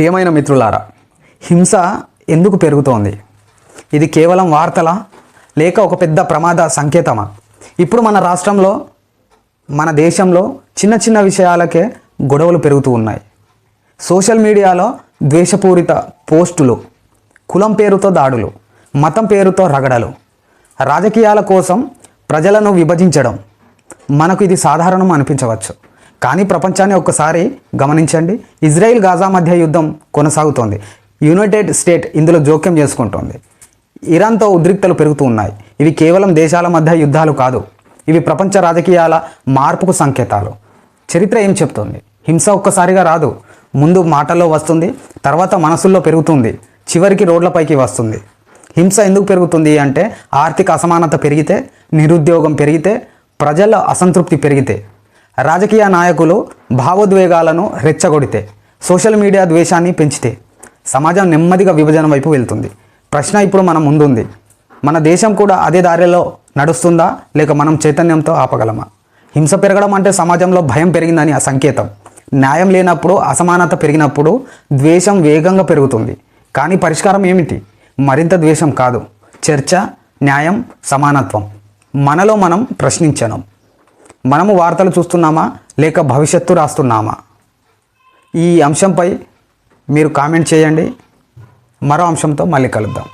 ప్రియమైన మిత్రులారా, హింస ఎందుకు పెరుగుతోంది? ఇది కేవలం వార్తలా లేక ఒక పెద్ద ప్రమాద సంకేతమా? ఇప్పుడు మన రాష్ట్రంలో, మన దేశంలో చిన్న చిన్న విషయాలకే గొడవలు పెరుగుతూ ఉన్నాయి. సోషల్ మీడియాలో ద్వేషపూరిత పోస్టులు, కులం పేరుతో దాడులు, మతం పేరుతో రగడలు, రాజకీయాల కోసం ప్రజలను విభజించడం మనకు ఇది సాధారణం అనిపించవచ్చు. కానీ ప్రపంచాన్ని ఒక్కసారి గమనించండి. ఇజ్రాయిల్ గాజా మధ్య యుద్ధం కొనసాగుతోంది. యునైటెడ్ స్టేట్ ఇందులో జోక్యం చేసుకుంటోంది. ఇరాన్తో ఉద్రిక్తలు పెరుగుతూ ఉన్నాయి. ఇవి కేవలం దేశాల మధ్య యుద్ధాలు కాదు, ఇవి ప్రపంచ రాజకీయాల మార్పుకు సంకేతాలు. చరిత్ర ఏం చెప్తుంది? హింస ఒక్కసారిగా రాదు. ముందు మాటల్లో వస్తుంది, తర్వాత మనసుల్లో పెరుగుతుంది, చివరికి రోడ్లపైకి వస్తుంది. హింస ఎందుకు పెరుగుతుంది అంటే, ఆర్థిక అసమానత పెరిగితే, నిరుద్యోగం పెరిగితే, ప్రజల అసంతృప్తి పెరిగితే, రాజకీయ నాయకులు భావోద్వేగాలను రెచ్చగొడితే, సోషల్ మీడియా ద్వేషాన్ని పెంచితే సమాజం నెమ్మదిగా విభజన వైపు వెళ్తుంది. ప్రశ్న ఇప్పుడు మన ముందుంది. మన దేశం కూడా అదే దారిలో నడుస్తుందా, లేక మనం చైతన్యంతో ఆపగలమా? హింస పెరగడం అంటే సమాజంలో భయం పెరిగిందని ఆ సంకేతం. న్యాయం లేనప్పుడు, అసమానత పెరిగినప్పుడు ద్వేషం వేగంగా పెరుగుతుంది. కానీ పరిష్కారం ఏమిటి? మరింత ద్వేషం కాదు, చర్చ, న్యాయం, సమానత్వం. మనలో మనం ప్రశ్నించడం. మనము వార్తలు చూస్తున్నామా, లేక భవిష్యత్తు రాస్తున్నామా? ఈ అంశంపై మీరు కామెంట్ చేయండి. మరో అంశంతో మళ్ళీ కలుద్దాం.